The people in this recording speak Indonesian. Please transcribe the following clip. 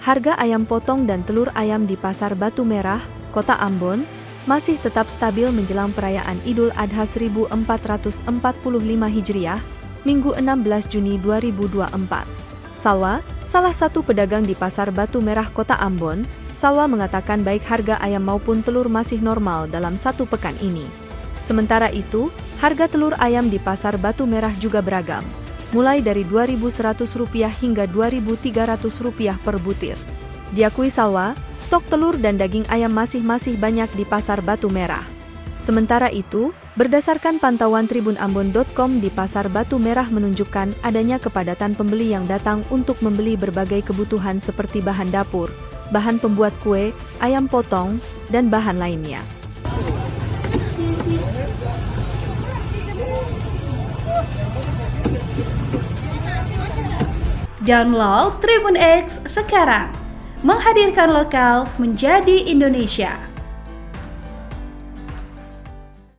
harga ayam potong dan telur ayam di Pasar Batu Merah, Kota Ambon, masih tetap stabil menjelang perayaan Idul Adha 1445 Hijriah, Minggu 16 Juni 2024. Salwa, salah satu pedagang di Pasar Batu Merah Kota Ambon, Salwa mengatakan baik harga ayam maupun telur masih normal dalam satu pekan ini. Sementara itu, harga telur ayam di Pasar Batu Merah juga beragam, mulai dari Rp2.100 hingga Rp2.300 per butir. Diakui Salwa, stok telur dan daging ayam masih banyak di Pasar Batu Merah. Sementara itu, berdasarkan pantauan tribunambon.com di Pasar Batu Merah menunjukkan adanya kepadatan pembeli yang datang untuk membeli berbagai kebutuhan seperti bahan dapur, bahan pembuat kue, ayam potong, dan bahan lainnya. Download Tribun X sekarang, menghadirkan lokal menjadi Indonesia.